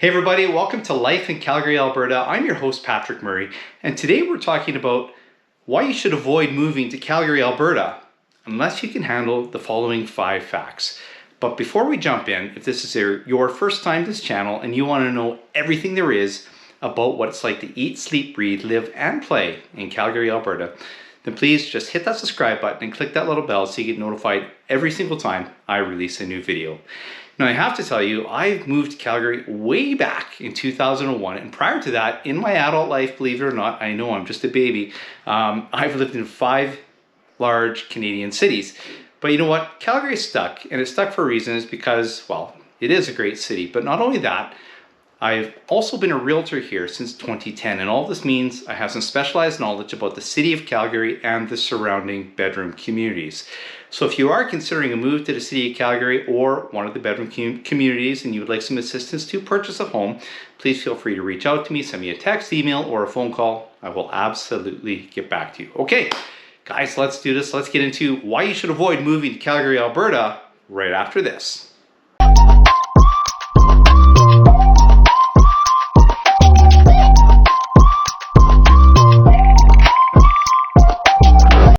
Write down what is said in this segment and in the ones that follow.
Hey everybody, welcome to Life in Calgary, Alberta. I'm your host, Patrick Murray, and today we're talking about why you should avoid moving to Calgary, Alberta, unless you can handle the following 5 facts. But before we jump in, if this is your first time to this channel and you want to know everything there is about what it's like to eat, sleep, breathe, live, and play in Calgary, Alberta, then please just hit that subscribe button and click that little bell so you get notified every single time I release a new video. Now I have to tell you, I moved to Calgary way back in 2001, and prior to that, in my adult life, believe it or not, I know I'm just a baby, I've lived in 5 large Canadian cities. But you know what? Calgary stuck, and it stuck for reasons because, well, it is a great city. But not only that, I've also been a realtor here since 2010, and all this means I have some specialized knowledge about the city of Calgary and the surrounding bedroom communities. So if you are considering a move to the city of Calgary or one of the bedroom communities and you would like some assistance to purchase a home, please feel free to reach out to me, send me a text, email, or a phone call. I will absolutely get back to you. Okay, guys, let's do this. Let's get into why you should avoid moving to Calgary, Alberta right after this.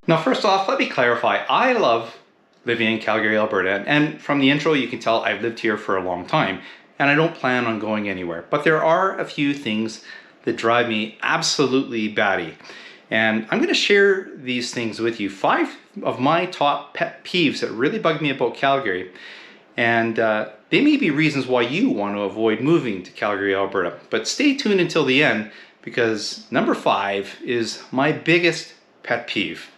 Now, first off, let me clarify. I love living in Calgary, Alberta, and from the intro you can tell I've lived here for a long time and I don't plan on going anywhere. But there are a few things that drive me absolutely batty. And I'm going to share these things with you. 5 of my top pet peeves that really bug me about Calgary. And they may be reasons why you want to avoid moving to Calgary, Alberta. But stay tuned until the end because number 5 is my biggest pet peeve.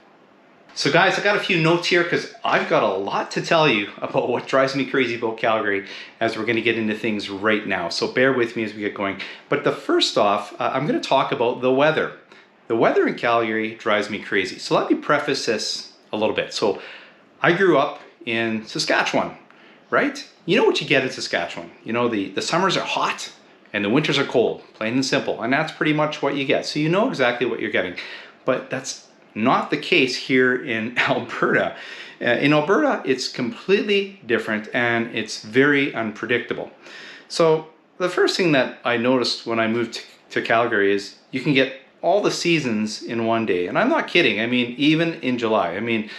So guys, I got a few notes here because I've got a lot to tell you about what drives me crazy about Calgary as we're going to get into things right now. So bear with me as we get going. But the first off, I'm going to talk about the weather. The weather in Calgary drives me crazy. So let me preface this a little bit. So I grew up in Saskatchewan, right? You know what you get in Saskatchewan. You know, the summers are hot and the winters are cold, plain and simple. And that's pretty much what you get. So you know exactly what you're getting. But that's not the case here in Alberta. In Alberta, it's completely different and it's very unpredictable. So the first thing that I noticed when I moved to Calgary is you can get all the seasons in one day. And I'm not kidding. I mean, even in July. I mean,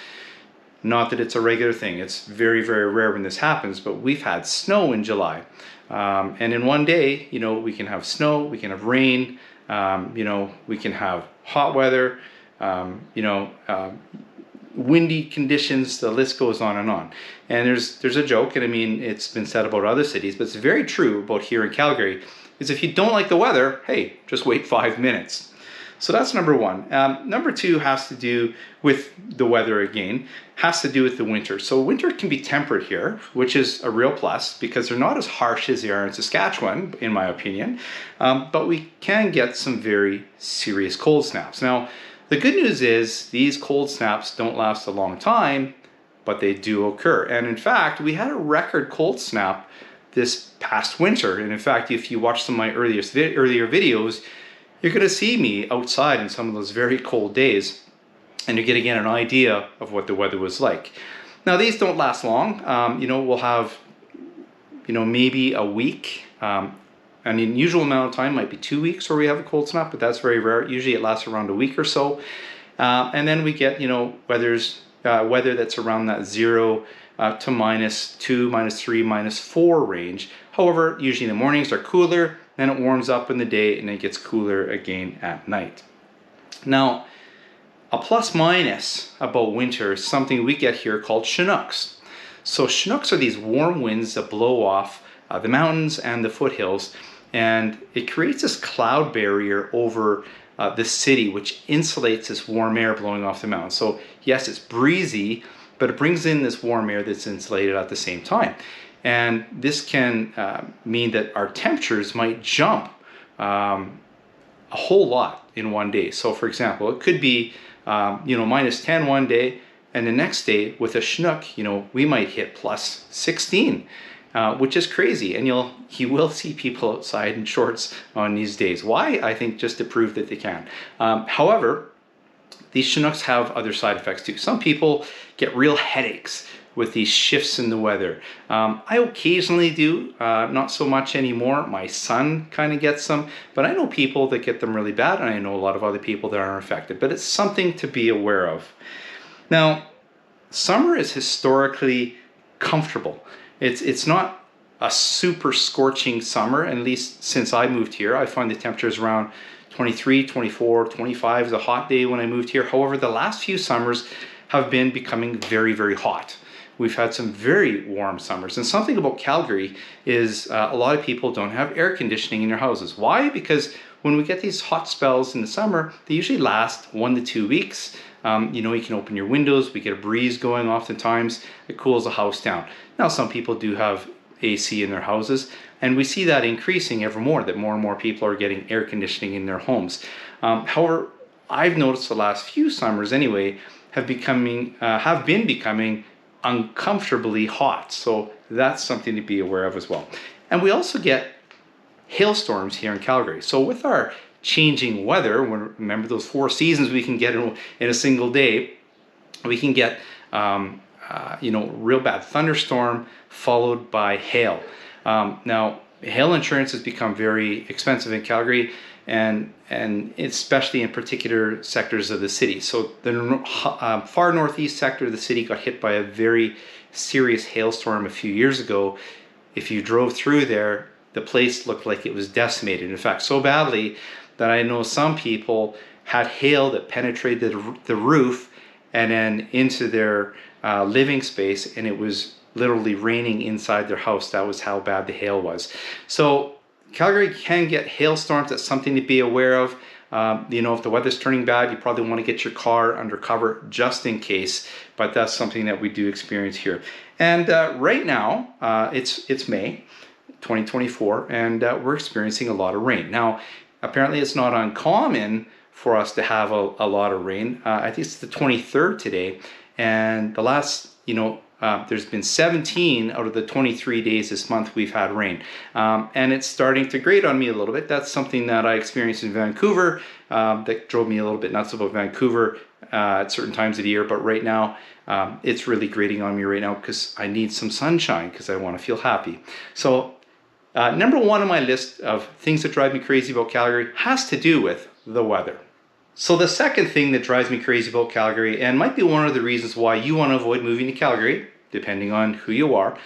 not that it's a regular thing. It's very, very rare when this happens, but we've had snow in July. And in one day, you know, we can have snow, we can have rain, you know, we can have hot weather, windy conditions, the list goes on and on. And there's a joke, and I mean, it's been said about other cities, but it's very true about here in Calgary, is if you don't like the weather, hey, just wait 5 minutes. So that's number 1. Number 2 has to do with the weather again, has to do with the winter. So winter can be tempered here, which is a real plus because they're not as harsh as they are in Saskatchewan, in my opinion, but we can get some very serious cold snaps. Now, the good news is these cold snaps don't last a long time, but they do occur. And in fact, we had a record cold snap this past winter. And in fact, if you watch some of my earlier videos, you're going to see me outside in some of those very cold days, and you get again an idea of what the weather was like. Now, these don't last long. You know, we'll have, you know, maybe a week. An unusual amount of time might be 2 weeks where we have a cold snap, but that's very rare. Usually it lasts around a week or so. And then we get, you know, weather that's around that 0 to -2, -3, -4 range. However, usually the mornings are cooler, then it warms up in the day, and it gets cooler again at night. Now, a plus minus about winter is something we get here called Chinooks. So Chinooks are these warm winds that blow off the mountains and the foothills, and it creates this cloud barrier over the city, which insulates this warm air blowing off the mountain. So yes, it's breezy, but it brings in this warm air that's insulated at the same time. And this can mean that our temperatures might jump a whole lot in one day. So for example, it could be you know, -10 one day, and the next day with a Chinook, you know, we might hit +16. Which is crazy, and you will see people outside in shorts on these days. Why? I think just to prove that they can. However, these Chinooks have other side effects too. Some people get real headaches with these shifts in the weather. I occasionally do, not so much anymore. My son kind of gets them, but I know people that get them really bad, and I know a lot of other people that are affected, but it's something to be aware of. Now, summer is historically comfortable. It's not a super scorching summer, at least since I moved here. I find the temperatures around 23, 24, 25 is a hot day when I moved here. However, the last few summers have been becoming very, very hot. We've had some very warm summers, and something about Calgary is a lot of people don't have air conditioning in their houses. Why? Because when we get these hot spells in the summer, they usually last 1 to 2 weeks. You know, you can open your windows, we get a breeze going oftentimes, it cools the house down. Now, some people do have AC in their houses, and we see that increasing ever more, that more and more people are getting air conditioning in their homes. However, I've noticed the last few summers anyway have been becoming uncomfortably hot, so that's something to be aware of as well. And we also get hailstorms here in Calgary. So with our changing weather, remember those 4 seasons we can get in a single day, we can get you know, real bad thunderstorm followed by hail. Now, hail insurance has become very expensive in Calgary, and especially in particular sectors of the city. So the far northeast sector of the city got hit by a very serious hailstorm a few years ago. If you drove through there, the place looked like it was decimated. In fact, so badly that I know some people had hail that penetrated the roof and then into their living space, and it was literally raining inside their house. That was how bad the hail was. So Calgary can get hailstorms. That's something to be aware of. You know, if the weather's turning bad, you probably want to get your car under cover just in case, but that's something that we do experience here. And right now, it's May 2024, and we're experiencing a lot of rain. Now, apparently it's not uncommon for us to have a lot of rain. I think it's the 23rd today, and the last, you know, there's been 17 out of the 23 days this month we've had rain. And it's starting to grate on me a little bit. That's something that I experienced in Vancouver that drove me a little bit nuts about Vancouver at certain times of the year. But right now, it's really grating on me right now because I need some sunshine because I want to feel happy. So number 1 on my list of things that drive me crazy about Calgary has to do with the weather. So the second thing that drives me crazy about Calgary, and might be one of the reasons why you want to avoid moving to Calgary, depending on who you are,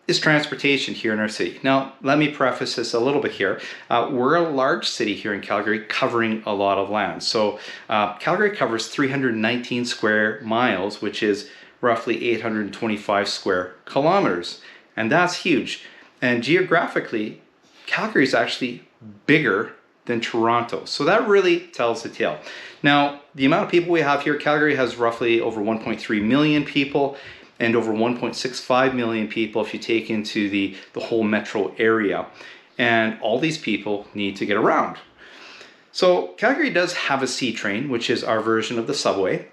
is transportation here in our city. Now, let me preface this a little bit here. We're a large city here in Calgary covering a lot of land. So Calgary covers 319 square miles, which is roughly 825 square kilometers. And that's huge. And geographically, Calgary is actually bigger than Toronto. So that really tells the tale. Now, the amount of people we have here, Calgary has roughly over 1.3 million people and over 1.65 million people if you take into the whole metro area. And all these people need to get around. So Calgary does have a C train, which is our version of the subway,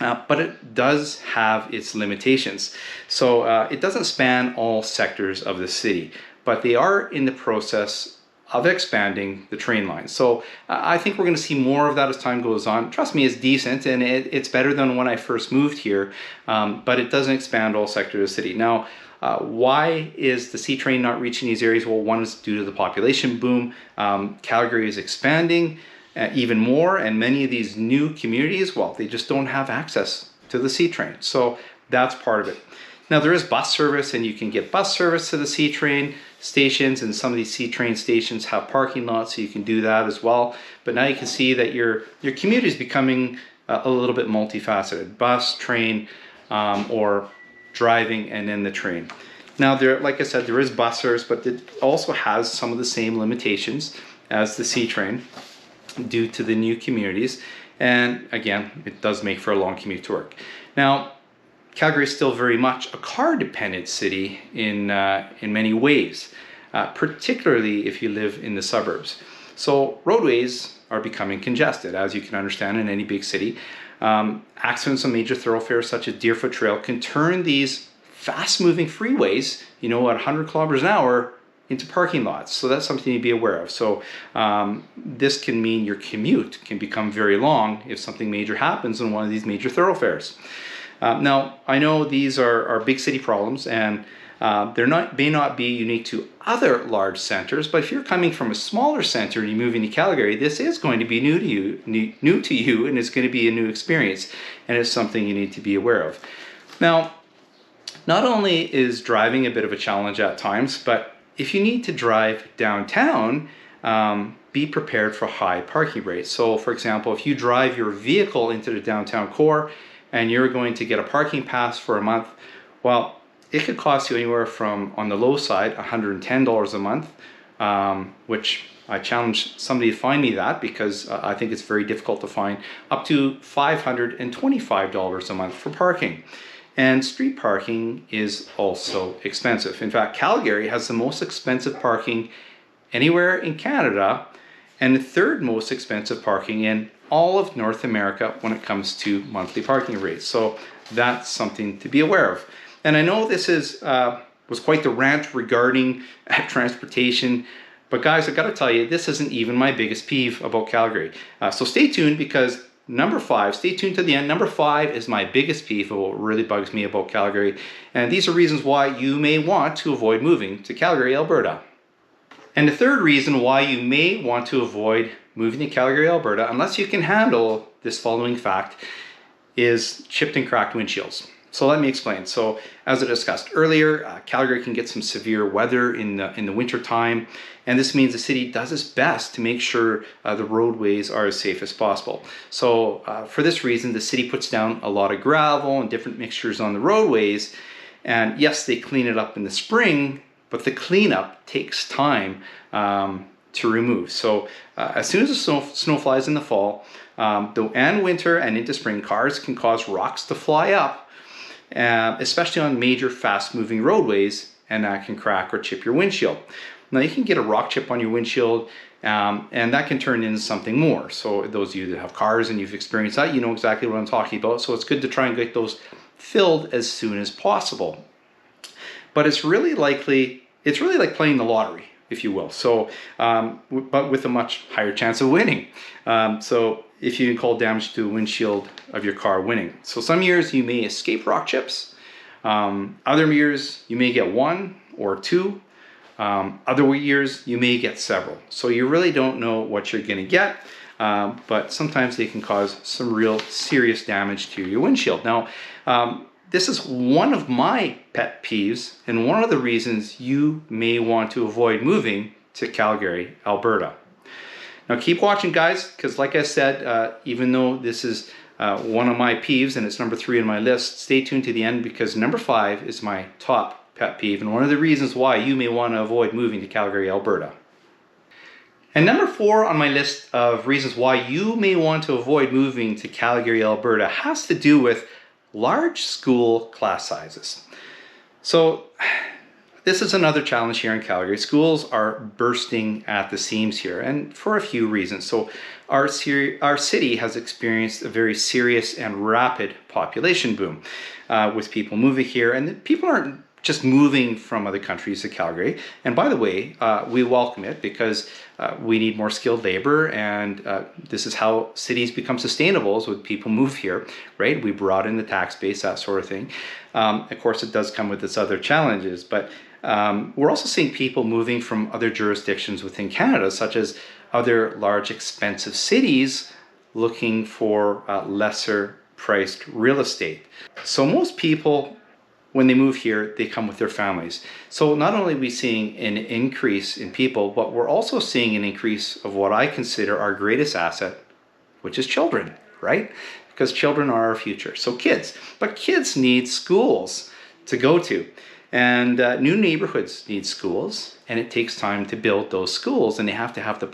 but it does have its limitations. So it doesn't span all sectors of the city, but they are in the process of expanding the train line. So I think we're going to see more of that as time goes on. Trust me, it's decent, and it's better than when I first moved here, but it doesn't expand all sectors of the city. Now, why is the C train not reaching these areas? Well, one is due to the population boom. Calgary is expanding even more, and many of these new communities, well, they just don't have access to the C train. So that's part of it. Now, there is bus service, and you can get bus service to the C train stations, and some of these C train stations have parking lots, so you can do that as well. But now you can see that your commute is becoming a little bit multifaceted: bus, train, or driving and then the train. Now, there, like I said, there is bus service, but it also has some of the same limitations as the C train due to the new communities. And again, it does make for a long commute to work. Now, Calgary is still very much a car-dependent city in many ways, particularly if you live in the suburbs. So roadways are becoming congested, as you can understand in any big city. Accidents on major thoroughfares such as Deerfoot Trail can turn these fast-moving freeways, you know, at 100 kilometers an hour into parking lots. So that's something to be aware of. So this can mean your commute can become very long if something major happens on one of these major thoroughfares. Now, I know these are big city problems, and may not be unique to other large centers, but if you're coming from a smaller center and you're moving to Calgary, this is going to be new to you, and it's going to be a new experience, and it's something you need to be aware of. Now, not only is driving a bit of a challenge at times, but if you need to drive downtown, be prepared for high parking rates. So for example, if you drive your vehicle into the downtown core and you're going to get a parking pass for a month, well, it could cost you anywhere from, on the low side, $110 a month, which I challenge somebody to find me that, because I think it's very difficult to find, up to $525 a month for parking. And street parking is also expensive. In fact, Calgary has the most expensive parking anywhere in Canada, and the third most expensive parking in all of North America when it comes to monthly parking rates. So that's something to be aware of. And I know this was quite the rant regarding transportation, but guys, I gotta tell you, this isn't even my biggest peeve about Calgary. So stay tuned, because number 5, stay tuned to the end. Number 5 is my biggest peeve of what really bugs me about Calgary. And these are reasons why you may want to avoid moving to Calgary, Alberta. And the third reason why you may want to avoid moving to Calgary, Alberta, unless you can handle this following fact, is chipped and cracked windshields. So let me explain. So as I discussed earlier, Calgary can get some severe weather in the winter time, and this means the city does its best to make sure the roadways are as safe as possible. So for this reason, the city puts down a lot of gravel and different mixtures on the roadways, and yes, they clean it up in the spring, but the cleanup takes time to remove. So as soon as the snow flies in the fall, and winter and into spring, cars can cause rocks to fly up, especially on major fast-moving roadways, and that can crack or chip your windshield. Now, you can get a rock chip on your windshield, and that can turn into something more. So those of you that have cars and you've experienced that, you know exactly what I'm talking about. So it's good to try and get those filled as soon as possible. But it's really like playing the lottery, if you will. So, but with a much higher chance of winning. So if you can call damage to the windshield of your car winning. So some years you may escape rock chips. Other years you may get 1 or 2. Other years you may get several. So you really don't know what you're going to get. But sometimes they can cause some real serious damage to your windshield. Now, this is one of my pet peeves, and one of the reasons you may want to avoid moving to Calgary, Alberta. Now keep watching, guys, because like I said, even though this is one of my peeves and it's number 3 on my list, stay tuned to the end, because number 5 is my top pet peeve and one of the reasons why you may want to avoid moving to Calgary, Alberta. And number 4 on my list of reasons why you may want to avoid moving to Calgary, Alberta has to do with large school class sizes. So this is another challenge here in Calgary. Schools are bursting at the seams here, and for a few reasons. So our city has experienced a very serious and rapid population boom with people moving here, and people aren't just moving from other countries to Calgary. And by the way, we welcome it, because we need more skilled labor, and this is how cities become sustainable, is when people move here, right? We brought in the tax base, that sort of thing. Of course, it does come with its other challenges, but we're also seeing people moving from other jurisdictions within Canada, such as other large expensive cities, looking for lesser priced real estate. So most people, when they move here, they come with their families. So not only are we seeing an increase in people, but we're also seeing an increase of what I consider our greatest asset, which is children, right? Because children are our future. So kids, but kids need schools to go to. And new neighborhoods need schools, and it takes time to build those schools, and they have to have the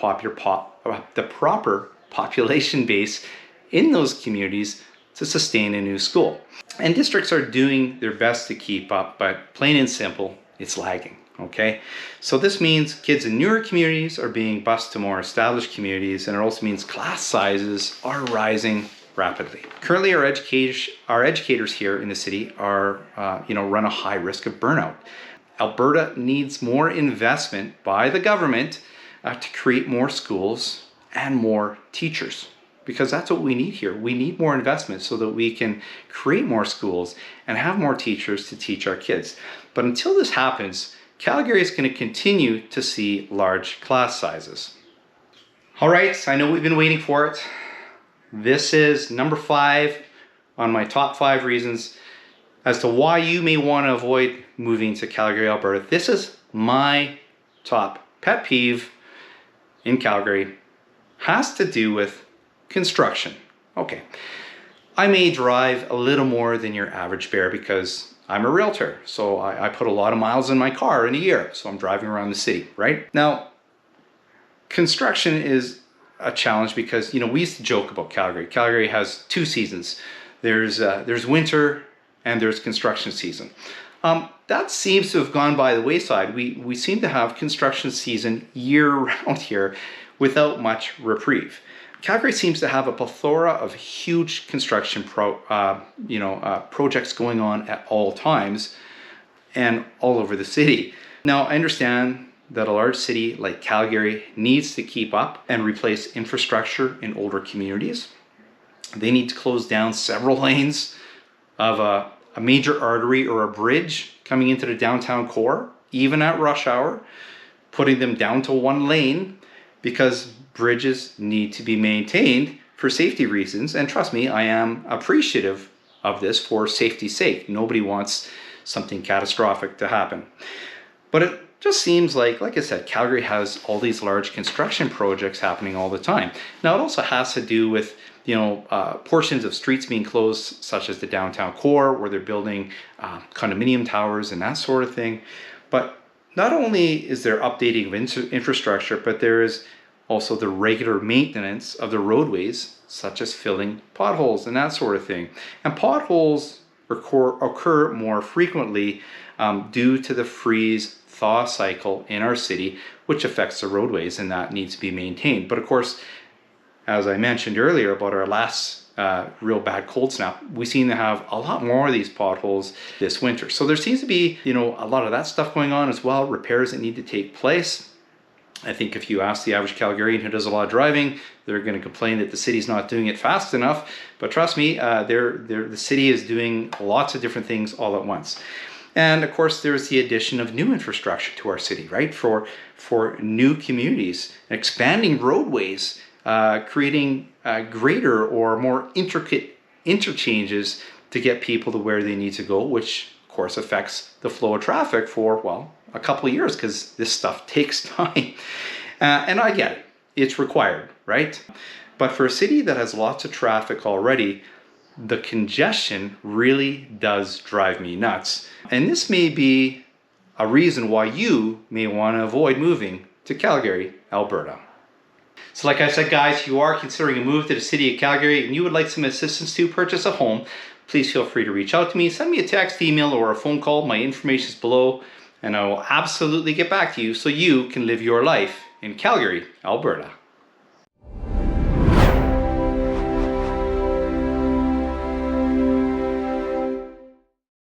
proper population base in those communities to sustain a new school. And districts are doing their best to keep up, but plain and simple, it's lagging, okay? So this means kids in newer communities are being bused to more established communities, and it also means class sizes are rising rapidly. Currently, our educators here in the city are, run a high risk of burnout. Alberta needs more investment by the government to create more schools and more teachers. because that's what we need here. We need more investment so that we can create more schools and have more teachers to teach our kids. But until this happens, Calgary is going to continue to see large class sizes. All right, I know we've been waiting for it. This is number 5 on my top 5 reasons as to why you may want to avoid moving to Calgary, Alberta. This is my top pet peeve in Calgary. Has to do with construction. Okay, I may drive a little more than your average bear because I'm a realtor. So I put a lot of miles in my car in a year. So I'm driving around the city, right? Now, construction is a challenge because, you know, we used to joke about Calgary. Calgary has 2 seasons. There's winter and there's construction season. That seems to have gone by the wayside. We seem to have construction season year round here without much reprieve. Calgary seems to have a plethora of huge construction projects going on at all times and all over the city. Now, I understand that a large city like Calgary needs to keep up and replace infrastructure in older communities. They need to close down several lanes of a major artery or a bridge coming into the downtown core, even at rush hour, putting them down to 1 lane because bridges need to be maintained for safety reasons. And trust me, I am appreciative of this for safety's sake. Nobody wants something catastrophic to happen. But it just seems like I said, Calgary has all these large construction projects happening all the time. Now, it also has to do with, portions of streets being closed, such as the downtown core, where they're building condominium towers and that sort of thing. But not only is there updating of infrastructure, but there is also the regular maintenance of the roadways, such as filling potholes and that sort of thing. And potholes occur more frequently due to the freeze-thaw cycle in our city, which affects the roadways, and that needs to be maintained. But of course, as I mentioned earlier about our last real bad cold snap, we seem to have a lot more of these potholes this winter. So there seems to be, a lot of that stuff going on as well, repairs that need to take place. I think if you ask the average Calgarian who does a lot of driving, they're going to complain that the city's not doing it fast enough. But trust me, the city is doing lots of different things all at once. And of course, there's the addition of new infrastructure to our city, right? For new communities, expanding roadways, creating greater or more intricate interchanges to get people to where they need to go, which of course affects the flow of traffic for, well, a couple of years because this stuff takes time. And I get it, it's required, right? But for a city that has lots of traffic already, the congestion really does drive me nuts. And this may be a reason why you may want to avoid moving to Calgary, Alberta. So like I said, guys, if you are considering a move to the city of Calgary and you would like some assistance to purchase a home, please feel free to reach out to me. Send me a text, email, or a phone call. My information is below, and I will absolutely get back to you so you can live your life in Calgary, Alberta.